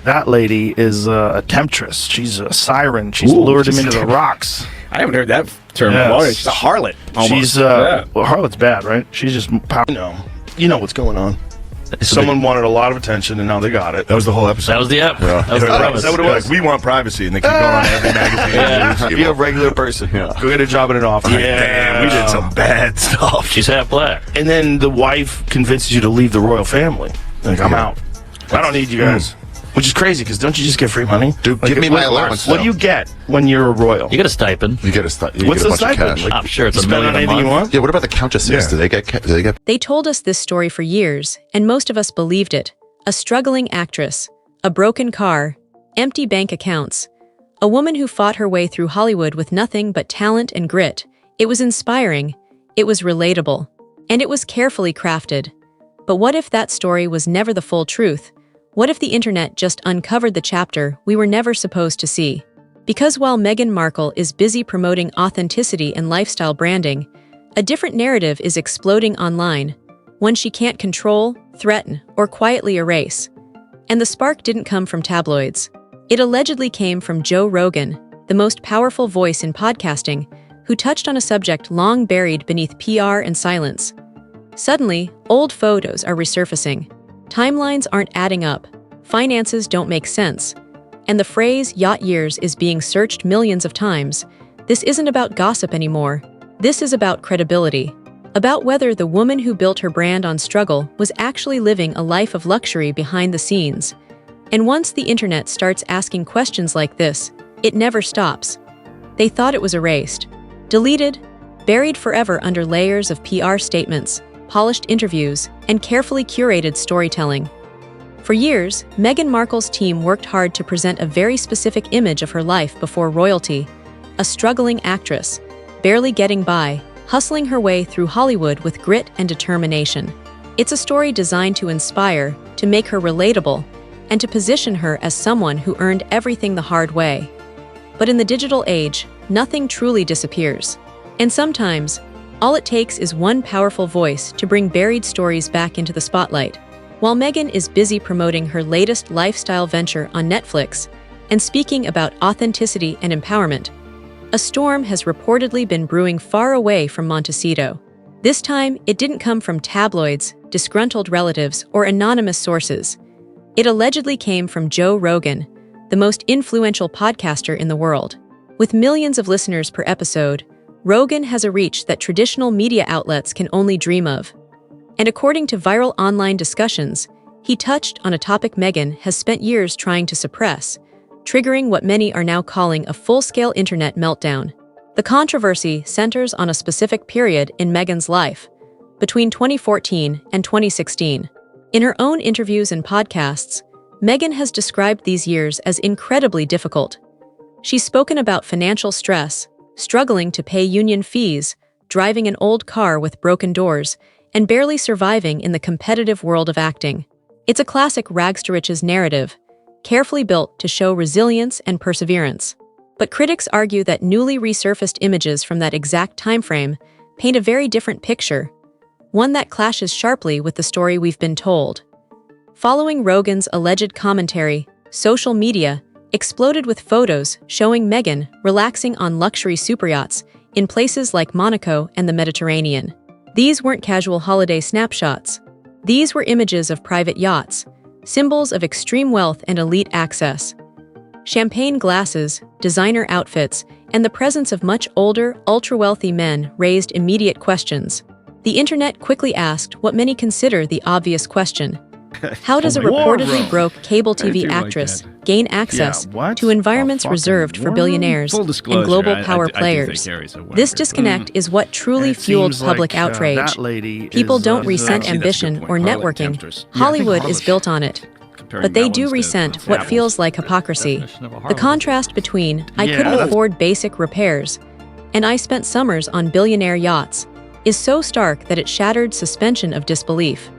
that lady is a temptress. She's a siren. She's lured him into the rocks. I haven't heard that term in a while. She's a harlot. Almost. She's well, harlot's bad, right? She's just You know what's going on. Someone wanted a lot of attention, and now they got it. That was the whole episode. That was the ep. Yeah. That was the premise. Is that what it was? Like, we want privacy, and they keep going on every magazine. Be a regular person. Yeah. Go get a job in an office. Damn, we did some bad stuff. She's half black. And then the wife convinces you to leave the royal family. Like, I'm out. I don't need you guys. Which is crazy, because don't you just get free money? Dude, Like, give me my allowance. What do you get when you're a royal? You get a stipend. You get a What's the bunch of stipend? cash. Like, I'm sure it's you a spend million on a anything you month. want? Yeah, what about the countesses? Yeah. Do they get? They told us this story for years, and most of us believed it. A struggling actress, a broken car, empty bank accounts, a woman who fought her way through Hollywood with nothing but talent and grit. It was inspiring, it was relatable, and it was carefully crafted. But what if that story was never the full truth? What if the internet just uncovered the chapter we were never supposed to see? Because while Meghan Markle is busy promoting authenticity and lifestyle branding, a different narrative is exploding online, one she can't control, threaten, or quietly erase. And the spark didn't come from tabloids. It allegedly came from Joe Rogan, the most powerful voice in podcasting, who touched on a subject long buried beneath PR and silence. Suddenly, old photos are resurfacing. Timelines aren't adding up, finances don't make sense, and the phrase yacht years is being searched millions of times. This isn't about gossip anymore. This is about credibility. About whether the woman who built her brand on struggle was actually living a life of luxury behind the scenes. And once the internet starts asking questions like this, it never stops. They thought it was erased, deleted, buried forever under layers of PR statements, polished interviews, and carefully curated storytelling. For years, Meghan Markle's team worked hard to present a very specific image of her life before royalty, a struggling actress, barely getting by, hustling her way through Hollywood with grit and determination. It's a story designed to inspire, to make her relatable, and to position her as someone who earned everything the hard way. But in the digital age, nothing truly disappears. And sometimes, all it takes is one powerful voice to bring buried stories back into the spotlight. While Meghan is busy promoting her latest lifestyle venture on Netflix and speaking about authenticity and empowerment, a storm has reportedly been brewing far away from Montecito. This time, it didn't come from tabloids, disgruntled relatives, or anonymous sources. It allegedly came from Joe Rogan, the most influential podcaster in the world. With millions of listeners per episode, Rogan has a reach that traditional media outlets can only dream of. And according to viral online discussions, he touched on a topic Meghan has spent years trying to suppress, triggering what many are now calling a full-scale internet meltdown. The controversy centers on a specific period in Meghan's life, between 2014 and 2016. In her own interviews and podcasts, Meghan has described these years as incredibly difficult. She's spoken about financial stress, struggling to pay union fees, driving an old car with broken doors, and barely surviving in the competitive world of acting. It's a classic rags-to-riches narrative, carefully built to show resilience and perseverance. But critics argue that newly resurfaced images from that exact timeframe paint a very different picture, one that clashes sharply with the story we've been told. Following Rogan's alleged commentary, social media exploded with photos showing Meghan relaxing on luxury superyachts in places like Monaco and the Mediterranean. These weren't casual holiday snapshots. These were images of private yachts, symbols of extreme wealth and elite access. Champagne glasses, designer outfits, and the presence of much older, ultra-wealthy men raised immediate questions. The internet quickly asked what many consider the obvious question. How does a reportedly broke cable TV actress gain access to environments reserved for billionaires and global power players? This disconnect is what truly fueled public outrage. People don't resent ambition or networking. Hollywood is built on it. But they do resent what feels like hypocrisy. The contrast between "I couldn't afford basic repairs" and "I spent summers on billionaire yachts" is so stark that it shattered suspension of disbelief.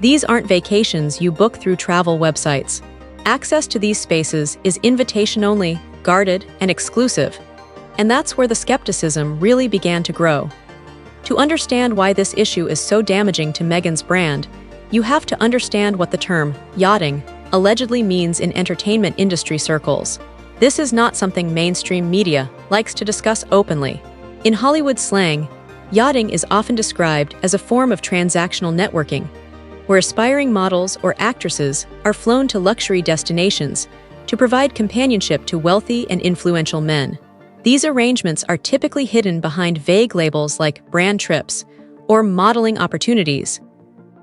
These aren't vacations you book through travel websites. Access to these spaces is invitation-only, guarded, and exclusive. And that's where the skepticism really began to grow. To understand why this issue is so damaging to Meghan's brand, you have to understand what the term yachting, allegedly means in entertainment industry circles. This is not something mainstream media likes to discuss openly. In Hollywood slang, yachting is often described as a form of transactional networking, where aspiring models or actresses are flown to luxury destinations to provide companionship to wealthy and influential men. These arrangements are typically hidden behind vague labels like brand trips or modeling opportunities.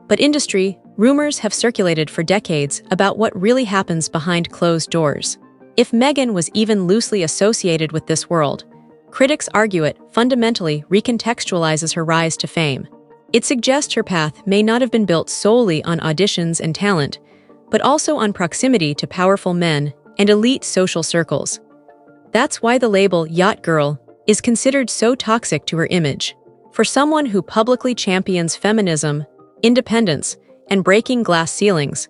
But industry rumors have circulated for decades about what really happens behind closed doors. If Meghan was even loosely associated with this world, critics argue it fundamentally recontextualizes her rise to fame. It suggests her path may not have been built solely on auditions and talent, but also on proximity to powerful men and elite social circles. That's why the label Yacht Girl is considered so toxic to her image. For someone who publicly champions feminism, independence, and breaking glass ceilings,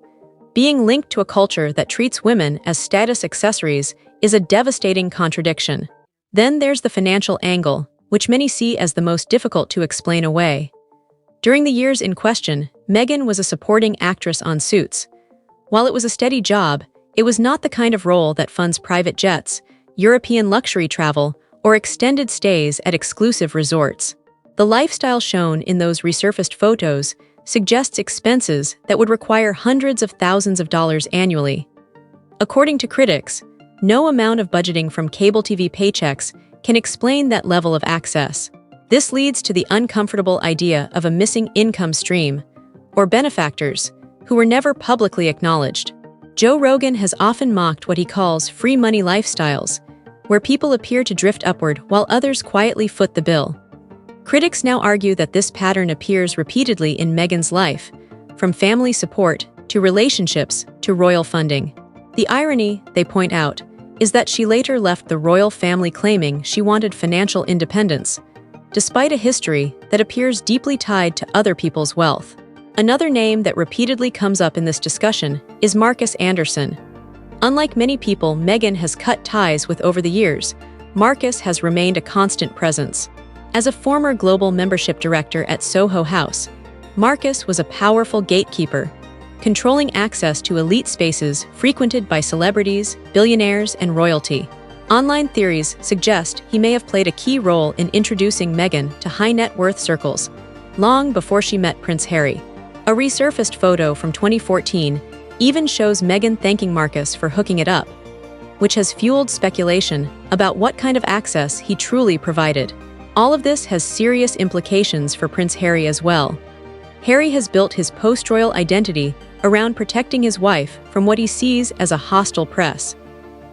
being linked to a culture that treats women as status accessories is a devastating contradiction. Then there's the financial angle, which many see as the most difficult to explain away. During the years in question, Meghan was a supporting actress on Suits. While it was a steady job, it was not the kind of role that funds private jets, European luxury travel, or extended stays at exclusive resorts. The lifestyle shown in those resurfaced photos suggests expenses that would require hundreds of thousands of dollars annually. According to critics, no amount of budgeting from cable TV paychecks can explain that level of access. This leads to the uncomfortable idea of a missing income stream, or benefactors, who were never publicly acknowledged. Joe Rogan has often mocked what he calls free money lifestyles, where people appear to drift upward while others quietly foot the bill. Critics now argue that this pattern appears repeatedly in Meghan's life, from family support to relationships to royal funding. The irony, they point out, is that she later left the royal family claiming she wanted financial independence, despite a history that appears deeply tied to other people's wealth. Another name that repeatedly comes up in this discussion is Marcus Anderson. Unlike many people Meghan has cut ties with over the years, Marcus has remained a constant presence. As a former global membership director at Soho House, Marcus was a powerful gatekeeper, controlling access to elite spaces frequented by celebrities, billionaires, and royalty. Online theories suggest he may have played a key role in introducing Meghan to high-net-worth circles, long before she met Prince Harry. A resurfaced photo from 2014 even shows Meghan thanking Marcus for hooking it up, which has fueled speculation about what kind of access he truly provided. All of this has serious implications for Prince Harry as well. Harry has built his post-royal identity around protecting his wife from what he sees as a hostile press.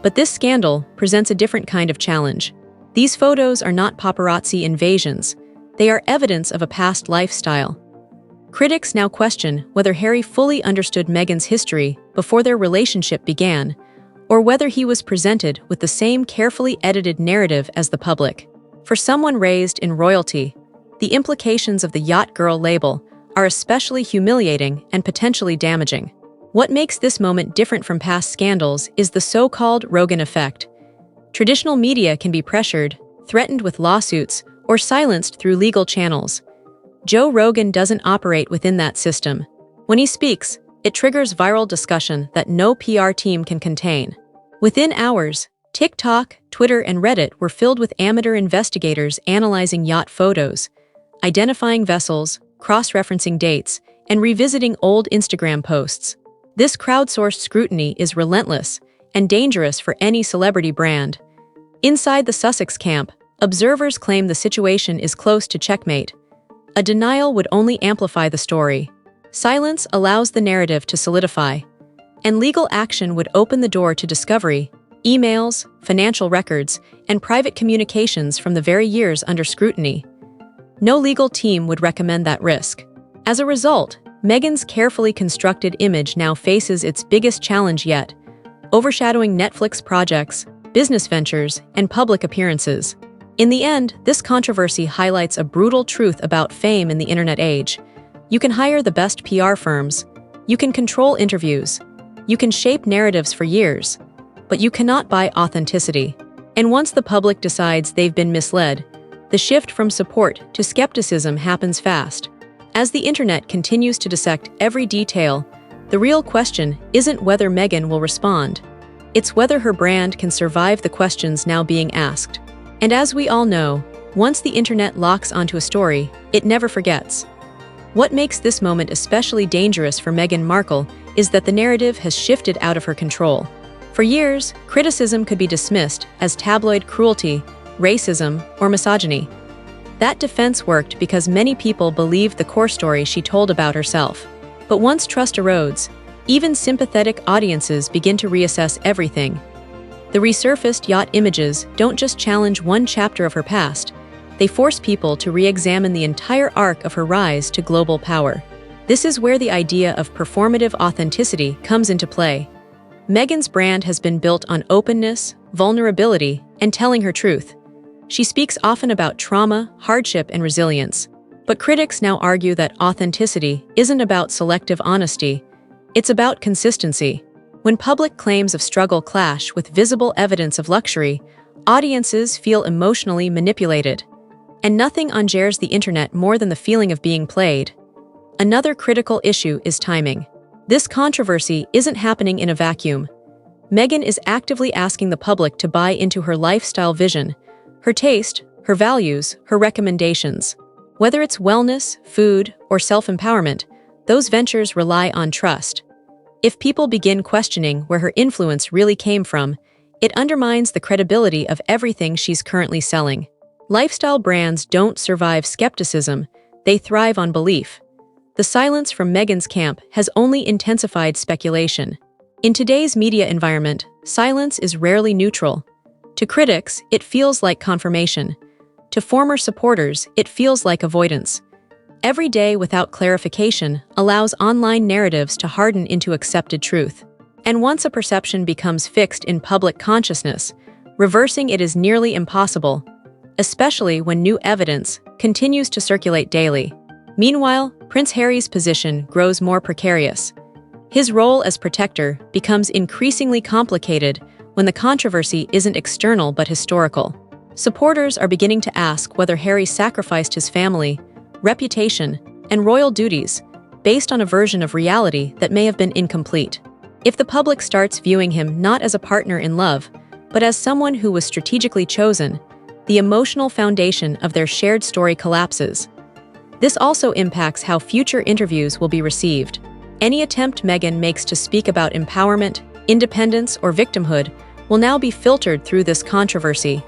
But this scandal presents a different kind of challenge. These photos are not paparazzi invasions. They are evidence of a past lifestyle. Critics now question whether Harry fully understood Meghan's history before their relationship began, or whether he was presented with the same carefully edited narrative as the public. For someone raised in royalty, the implications of the Yacht Girl label are especially humiliating and potentially damaging. What makes this moment different from past scandals is the so-called Rogan Effect. Traditional media can be pressured, threatened with lawsuits, or silenced through legal channels. Joe Rogan doesn't operate within that system. When he speaks, it triggers viral discussion that no PR team can contain. Within hours, TikTok, Twitter, and Reddit were filled with amateur investigators analyzing yacht photos, identifying vessels, cross-referencing dates, and revisiting old Instagram posts. This crowdsourced scrutiny is relentless and dangerous for any celebrity brand. Inside the Sussex camp, observers claim the situation is close to checkmate. A denial would only amplify the story. Silence allows the narrative to solidify, and legal action would open the door to discovery, emails, financial records, and private communications from the very years under scrutiny. No legal team would recommend that risk. As a result, Meghan's carefully constructed image now faces its biggest challenge yet, overshadowing Netflix projects, business ventures, and public appearances. In the end, this controversy highlights a brutal truth about fame in the internet age. You can hire the best PR firms, you can control interviews, you can shape narratives for years, but you cannot buy authenticity. And once the public decides they've been misled, the shift from support to skepticism happens fast. As the internet continues to dissect every detail, The real question isn't whether Meghan will respond. It's whether her brand can survive the questions now being asked. And as we all know, once the internet locks onto a story, it never forgets. What makes this moment especially dangerous for Meghan Markle is that the narrative has shifted out of her control. For years, criticism could be dismissed as tabloid cruelty, racism, or misogyny. That defense worked because many people believed the core story she told about herself. But once trust erodes, even sympathetic audiences begin to reassess everything. The resurfaced yacht images don't just challenge one chapter of her past, they force people to re-examine the entire arc of her rise to global power. This is where the idea of performative authenticity comes into play. Meghan's brand has been built on openness, vulnerability, and telling her truth. She speaks often about trauma, hardship, and resilience. But critics now argue that authenticity isn't about selective honesty, it's about consistency. When public claims of struggle clash with visible evidence of luxury, audiences feel emotionally manipulated. And nothing unjars the internet more than the feeling of being played. Another critical issue is timing. This controversy isn't happening in a vacuum. Meghan is actively asking the public to buy into her lifestyle vision, her taste, her values, her recommendations. Whether it's wellness, food, or self-empowerment, those ventures rely on trust. If people begin questioning where her influence really came from, it undermines the credibility of everything she's currently selling. Lifestyle brands don't survive skepticism, they thrive on belief. The silence from Meghan's camp has only intensified speculation. In today's media environment, silence is rarely neutral. To critics, it feels like confirmation. To former supporters, it feels like avoidance. Every day without clarification allows online narratives to harden into accepted truth. And once a perception becomes fixed in public consciousness, reversing it is nearly impossible, especially when new evidence continues to circulate daily. Meanwhile, Prince Harry's position grows more precarious. His role as protector becomes increasingly complicated when the controversy isn't external but historical. Supporters are beginning to ask whether Harry sacrificed his family, reputation, and royal duties based on a version of reality that may have been incomplete. If the public starts viewing him not as a partner in love, but as someone who was strategically chosen, the emotional foundation of their shared story collapses. This also impacts how future interviews will be received. Any attempt Meghan makes to speak about empowerment, independence, or victimhood will now be filtered through this controversy.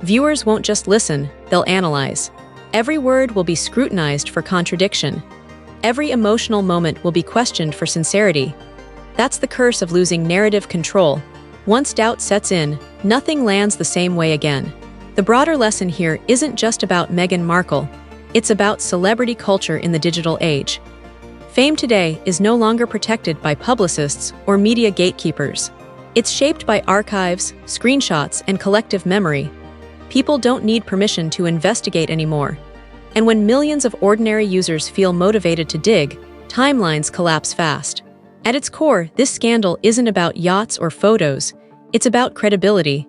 Viewers won't just listen, they'll analyze. Every word will be scrutinized for contradiction. Every emotional moment will be questioned for sincerity. That's the curse of losing narrative control. Once doubt sets in, nothing lands the same way again. The broader lesson here isn't just about Meghan Markle, it's about celebrity culture in the digital age. Fame today is no longer protected by publicists or media gatekeepers. It's shaped by archives, screenshots, and collective memory. People don't need permission to investigate anymore. And when millions of ordinary users feel motivated to dig, timelines collapse fast. At its core, this scandal isn't about yachts or photos, it's about credibility.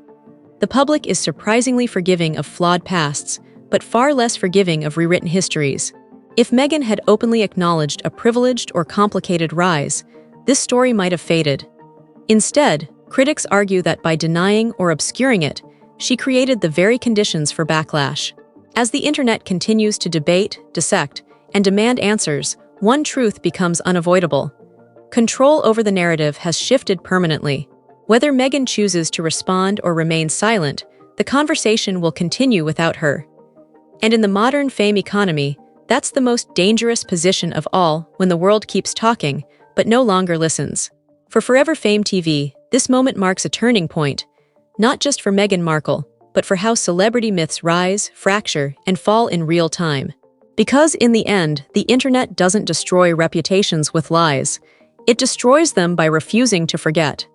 The public is surprisingly forgiving of flawed pasts, but far less forgiving of rewritten histories. If Meghan had openly acknowledged a privileged or complicated rise, this story might have faded. Instead, critics argue that by denying or obscuring it, she created the very conditions for backlash. As the internet continues to debate, dissect, and demand answers, one truth becomes unavoidable. Control over the narrative has shifted permanently. Whether Meghan chooses to respond or remain silent, the conversation will continue without her. And in the modern fame economy, that's the most dangerous position of all when the world keeps talking, but no longer listens. For Forever Fame TV, this moment marks a turning point, not just for Meghan Markle, but for how celebrity myths rise, fracture, and fall in real time. Because in the end, the internet doesn't destroy reputations with lies, it destroys them by refusing to forget.